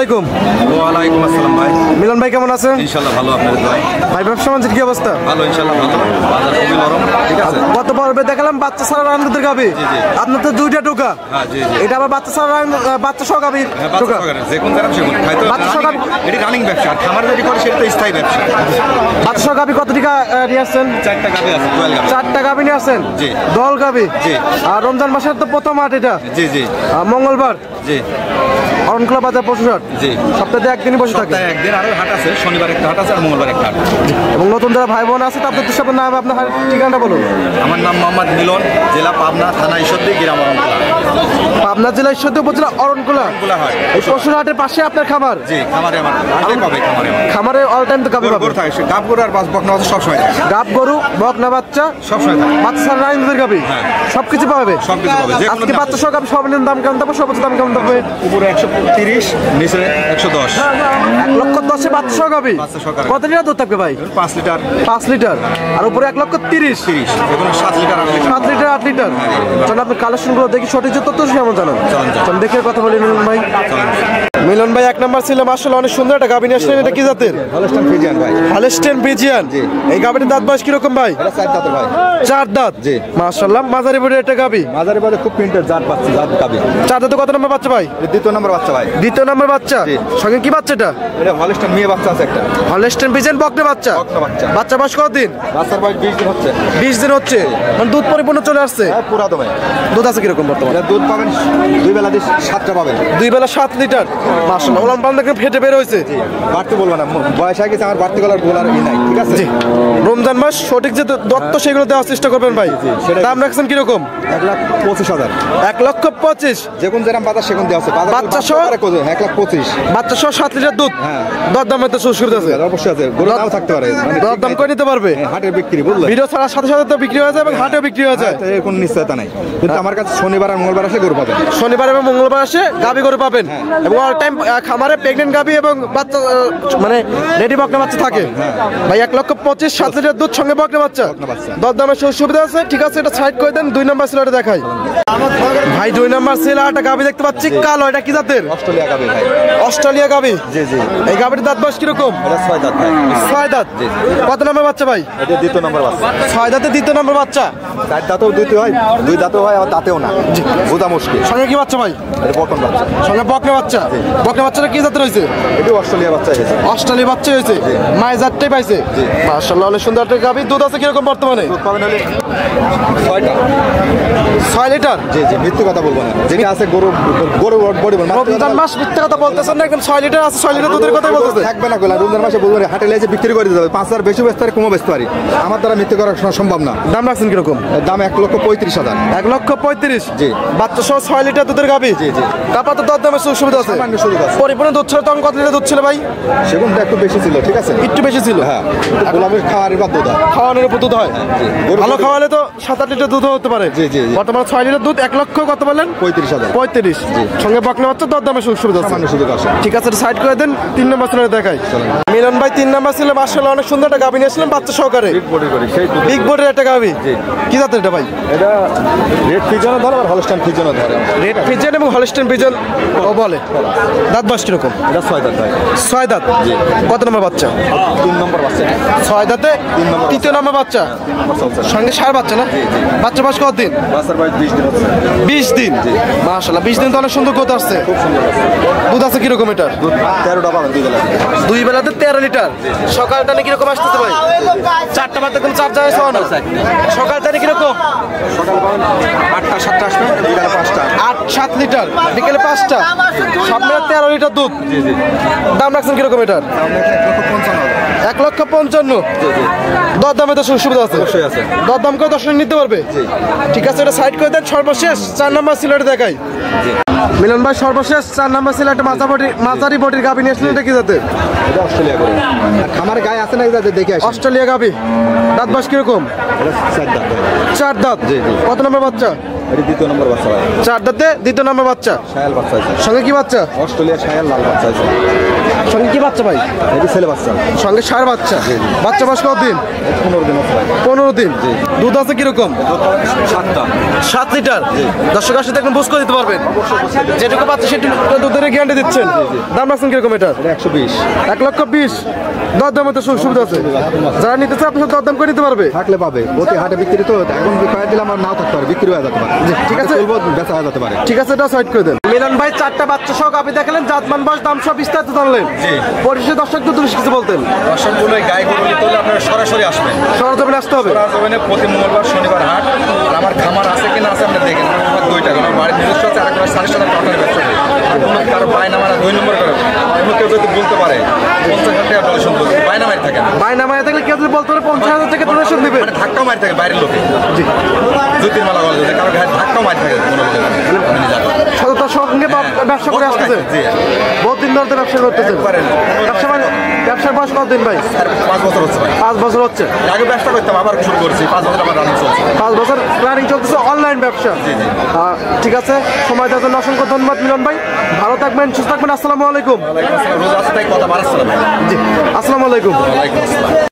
আলাইকুম। ওয়ালাইকুম আসসালাম ভাই। মিলন ভাই কেমন আছেন? ইনশাআল্লাহ ভালো। আপনাদের ভাই? ভাই ব্যবসা বাণিজ্যের কি অবস্থা? ভালো ইনশাআল্লাহ ভালো। বাজার খুবই নরম। ঠিক আছে। গত পর্বে দেখালাম বাচ্চা ছাড়া রান্নাদের গাবি। আপনার তো দুইটা টোকা। হ্যাঁ জি জি। এটা আবার বাচ্চা ছাড়া বাচ্চা সহ গাবি টোকা। যে কোন জায়গা সেগুন খাইতো। বাচ্চা সহ গাবি এটি রানিং ব্যবসা। আর খামার যেটি করে সেটা তো স্থায়ী ব্যবসা। বাচ্চা সহ গাবি কত টাকা নিয়ে আসছেন? 4টা গাবি আছে, 12 গাবি। 4টা গাবি নিয়ে আসছেন? জি। দল গাবি। জি। আর রমজান মাসের তো প্রথম হাট এটা। জি জি। মঙ্গলবার। জি। অরণখোলা বাজার পশুহাট। জি। সপ্তাহে একদিনই বসে থাকে। সপ্তাহে একদিন আর হাট আছে, শনিবার একটা হাট আছে আর মঙ্গলবার একটা হাট। এবং নতুন যারা ভাই বোন আছে তাদের সব নাম আপনার ঠিকানা বলুন। আমার নাম মোহাম্মদ মিলন, জেলা পাবনা, থানা ঈশ্বরদী, গ্রাম অরণখোলা। পাবনা জেলা ঈশ্বরদী উপজেলা অরণখোলা। এই পশুহাটের পাশে আপনার খামার? জি, খামারে আমার আসলে কবে খামারে আমার খামারে অল টাইম তো গাবি গরু থাকে, গাব গরু আর বাস বকনা সব সময় থাকে। গাব গরু বকনা বাচ্চা সব সময় থাকে। বাচ্চা রাইনদের গাবি সবকিছু পাবে। সবকিছু পাবে। যে আজকে বাচ্চা সহ গাবি সর্বনিম্ন দাম কেমন থাকবে? সর্বোচ্চ দাম কেমন থাকবে? উপরে 130, নিচে 110। 1,10,000 বাচ্চা সহ গাবি। কত লিটার দুধ থাকবে ভাই? 5 লিটার। 5 লিটার। আর উপরে 1,30,000। এখন 7 লিটার 8 লিটার। 7 litre 8 litre. চল আপনি কালেকশন গুলো দেখি, সঠিক তথ্য কেমন জানেন? চল দেখে কথা বলি মিলন ভাই। মিলন ভাই এক নাম্বার ছিল আসলে অনেক সুন্দর একটা গাবি নিয়ে আসলেন। এটা কি জাতের? হলস্টাইন ফ্রিজিয়ান ভাই। Holstein Friesian. এই গাবির দাঁত বয়স কিরকম ভাই? এটা 4 দাঁতের ভাই। 4 দাঁত। জি। মাশাআল্লাহ মাঝারি বড় একটা গাবি। মাঝারি বড় খুব প্রিন্টেড জাত বাচ্চা, জাত গাবি। 4 দাঁতে কত নম্বর বাচ্চা ভাই? দ্বিতীয় নম্বর বাচ্চা ভাই। দ্বিতীয় নম্বর বাচ্চা। সঙ্গে কি বাচ্চাটা? এটা হলস্টাইন মেয়ে বাচ্চা আছে একটা। হলস্টাইন ফ্রিজিয়ান বকনা বাচ্চা। বকনা বাচ্চা। বাচ্চা বয়স কত দিন? বাচ্চার বয়স 20 দিন হচ্ছে। 20 দিন হচ্ছে। মানে দুধ পরিপূর্ণ চলে আসছে। হ্যাঁ পুরা দমে। দুধ আছে কিরকম বর্তমানে? এটা দুধ পাবেন 2 বেলা দিয়ে 7টা পাবেন। 2 বেলা 7 লিটার। মাশাআল্লাহ ওলান পালন দেখে ফেটে বের হয়েছে। বাড়তে বলবো না, বয়স আগে আমার বাড়তে গলার বলার ই নাই। ঠিক আছে। রমজান মাস সঠিক যে দত্ত সেগুলো দেওয়ার চেষ্টা করবেন ভাই। দাম রাখছেন কিরকম? 1,25,000। 1,25,000। যে কোন যেরকম বাজার সেখান দিয়ে আছে। বাচ্চা সহ 1,25,000। বাচ্চা সহ 7 লিটার দুধ। হ্যাঁ। দরদামের তো সুবিধা আছে। অবশ্যই আছে। গরু নাও থাকতে পারে। দরদাম করে নিতে পারবে। হাটের বিক্রি বুঝলে। ভিডিও ছাড়ার সাথে সাথে তো বিক্রি হয়ে যায় এবং হাটেও বিক্রি হয়ে যায়। এর কোনো নিশ্চয়তা নাই। কিন্তু আমার কাছে শনিবার আর মঙ্গলবার আসলে গরু পাবেন। শনিবার এবং মঙ্গলবার আসে গাবি গরু পাবেন। এবং অল টাইম খামারে প্রেগনেন্ট গাবি এবং বাচ্চা মানে রেডি বকনা বাচ্চা থাকে। ভাই 1,25,000 7 লিটার দুধ সঙ্গে বকনা বাচ্চা। দরদামের সুবিধা আছে। ঠিক আছে, এটা সাইড করে দেন। 2 নাম্বার সিলাটা দেখাই ভাই। 2 নাম্বার সিলাটা গাবি দেখতে পাচ্ছি কালো। এটা কি জাতের? অস্ট্রেলিয়া গাবি ভাই। অস্ট্রেলিয়া গাবি। জি জি। এই গাবির দাঁত বয়স কিরকম? এটা 6 দাঁত ভাই। 6 দাঁত। কত নম্বর বাচ্চা ভাই? এটা দ্বিতীয় নম্বর বাচ্চা। 6 দাঁতে দ্বিতীয় নম্বর বাচ্চা। 4 দাঁতেও দুইতে হয়, 2 দাঁতেও হয়, আবার দাঁতেও না। বোঝা মুশকিল। সঙ্গে কি বাচ্চা ভাই? এটা বকন বাচ্চা। সঙ্গে বকনা বাচ্চা। বকনা বাচ্চাটা কি জাতের হয়েছে? এটা অস্ট্রেলিয়া বাচ্চা হয়েছে। অস্ট্রেলিয়া বাচ্চা হয়েছে। মায়ের জাতটাই পাইছে। মাশাআল্লাহ অনেক সুন্দর একটা গাবি। দুধ আছে কিরকম বর্তমানে? দুধ পাবেন হলে 6টা। 6 লিটার। জি জি, মিথ্যে কথা বলবো না। যেটা আছে গরু গরু বডি বল। রমজান মাস মিথ্যে কথা বলতেছেন না, একদম 6 লিটার আছে। 6 লিটার দুধের কথাই বলতেছে। থাকবে না গোলা। রমজান মাসে বলবো হাটে লেজে বিক্রি করে দিতে হবে। 5,000 বেশি বেচতে পারি, কমও বেচতে পারি। আমার দ্বারা মিথ্যে করা সম্ভব না। দাম রাখছেন কিরকম? দাম 1,35,000। 1,35,000। জি। বাচ্চা সহ 6 লিটার দুধের গাবি। জি জি। তারপর তো দরদামের সুবিধা আছে। সামান্য সুযোগ আছে। পরিপূর্ণ দুধ ছিল তখন কত লিটার দুধ ছিল ভাই? সেগুনটা একটু বেশি ছিল। ঠিক আছে, একটু বেশি ছিল। হ্যাঁ। গোলামের খাওয়ারের বা দুধ হয়। খাওয়ানোর উপর দুধ হয়। ভালো খাওয়ালে তো 7-8 লিটার দুধ হতে পারে। জি জি। বর্তমানে 6 লিটার দুধ। 1,00,000 কত বললেন? 35,000। 35। সঙ্গে বকনা বাচ্চা দরদামের সুবিধা আছে। সামান্য সুযোগ আছে। ঠিক আছে, সাইড করে দেন। 3 নম্বর সিলারে দেখাই। মিলন ভাই 3 নম্বর সিলে মাশাআল্লাহ অনেক সুন্দর একটা গাবি নিয়ে আসলেন বাচ্চা সহকারে। বিগ বডি করি সেই দুধ। বিগ বডির একটা গাবি। কি জাতের এটা ভাই? এটা রেড ফিজনও ধরে আর হলস্টাইন ফিজনও ধরে। রেড ফিজিয়ান এবং হলস্টাইন ফিজিয়ান ও বলে। দাঁত বয়স কিরকম? এটা 6 দাঁত ভাই। 6 দাঁত। কত নম্বর বাচ্চা? 3 নম্বর বাচ্চা। 6 দাঁতে 3 নম্বর বাচ্চা। সঙ্গে ষাঁড় বাচ্চা না? বাচ্চা বয়স কত দিন? বাচ্চার বয়স 20 দিন হচ্ছে। 20 দিন। মাশাআল্লাহ 20 দিন তো অনেক সুন্দর গ্রোথ আসছে। খুব সুন্দর আছে। দুধ আছে কিরকম এটার? দুধ 13টা পাবেন 2 বেলা। 2 বেলাতে 13 লিটার। সকাল টানে কিরকম আসতেছে ভাই? 4টা বাজতে কোন চার্জ যায় শোনো। সকাল টানে কিরকম? সকাল পাবেন 8টা 7টা আসবে, বিকালে 5টা। 8-7 লিটার, বিকেলে 5টা। সব মিলে 13 লিটার দুধ। জি জি। দাম রাখছেন কিরকম এটার? 1,55,000। দরদামে তো সুবিধা আছে। অবশ্যই আছে। দরদাম করে দর্শন নিতে পারবে। ঠিক আছে, এটা সাইড করে দেন। সর্বশেষ 4 নম্বর সিলেটে দেখাই। মিলন ভাই সর্বশেষ 4 নম্বর সিলেটে মাঝারি বডির গাবি নিয়ে আসলেন। এটা কি জাতের? এটা অস্ট্রেলিয়া করে। আমার গায়ে আছে না যাতে দেখে আসি। অস্ট্রেলিয়া গাবি। দাঁত বয়স কিরকম? এটা 4 দাঁত। 4 দাঁত। জি জি। কত নম্বর বাচ্চা? এটা দ্বিতীয় নম্বর বাচ্চা ভাই। 4 দাঁতে দ্বিতীয় নম্বর বাচ্চা। শায়াল বাচ্চা আছে। সঙ্গে কি বাচ্চা? অস্ট্রেলিয়া শায়াল লাল বাচ্চা আছে। সঙ্গে কি বাচ্চা ভাই? এটি ছেলে বাচ্চা। সঙ্গে ষাঁড় বাচ্চা। বাচ্চা বয়স কতদিন? 15 দিন আছে ভাই। 15 দিন। দুধ আছে কিরকম? 7 লিটার। দর্শক আসলে দেখুন বুঝ করে দিতে পারবেন, যেটুকু বাচ্চা সেটুকু দুধের গ্যারান্টি দিচ্ছেন। দাম রাখছেন কিরকম এটা? 120। 1,20,000। দরদাম তো সুবিধা আছে, যারা নিতে চায় আপনার দরদাম করে দিতে পারবে। থাকলে পাবে, প্রতি হাটে বিক্রি তো এখন কয়েক দিলে আমার নাও থাকতে পারে, বিক্রি হয়ে যেতে পারে। ঠিক আছে, বেচা হয়ে যেতে পারে। ঠিক আছে, এটা সাইড করে দেন। মিলন ভাই 4টা বাচ্চা সহ গাভী দেখালেন, জাতমান বয়স দাম সব বিস্তারিত জানলেন। পরিশেষে দর্শকদের উদ্দেশ্যে কিছু বলতেন? দর্শকগুলো গাই গরু নিতে হলে আপনারা সরাসরি আসবেন, সরজমিনে আসতে হবে। সরজমিনে প্রতি মঙ্গলবার শনিবার হাট। আর আমার খামার আছে কিনা আছে আপনি দেখেন, আমার 2টা, আমার বাড়ির নিজস্ব আছে, আর একটা 7,500 টাকার ব্যবসা করি। আর কোনো কারো বায়নামারা 2 নম্বর করে এমন কেউ যদি বলতে পারে 50,000 টাকা ডোনেশন দেবো, বায়নামারি থাকে না, বাইনামায় থাকলে কেউ যদি বলতে পারে 50,000 টাকা ডোনেশন দিবে, মানে ধাক্কাও মারি থাকে বাইরের লোকে। জ্যোতির মালা বলে যদি কারো গায়ে ধাক্কাও মারি থাকে কোনো লোকে, আমি জানি। সততার সঙ্গে ব্যবসা করে আসতেছে, জি, বহুত দিন ধরে ব্যবসা করতেছেন। ব্যবসার বয়স কতদিন ভাই? 5 বছর হচ্ছে ভাই। 5 বছর হচ্ছে। আগে ব্যবসা করতাম, আবার শুরু করেছি, 5 বছর আমার রানিং চলছে। 5 বছর প্ল্যানিং চলতেছে, অনলাইন ব্যবসা। ঠিক আছে, সময় দেওয়ার জন্য অসংখ্য ধন্যবাদ মিলন ভাই। ভালো থাকবেন, সুস্থ থাকবেন। আসসালামু আলাইকুম। রোজ আসতে কথা বাড়াচ্ছিলাম। জি, আসসালামু আলাইকুম। ওয়ালাইকুম আসসালাম।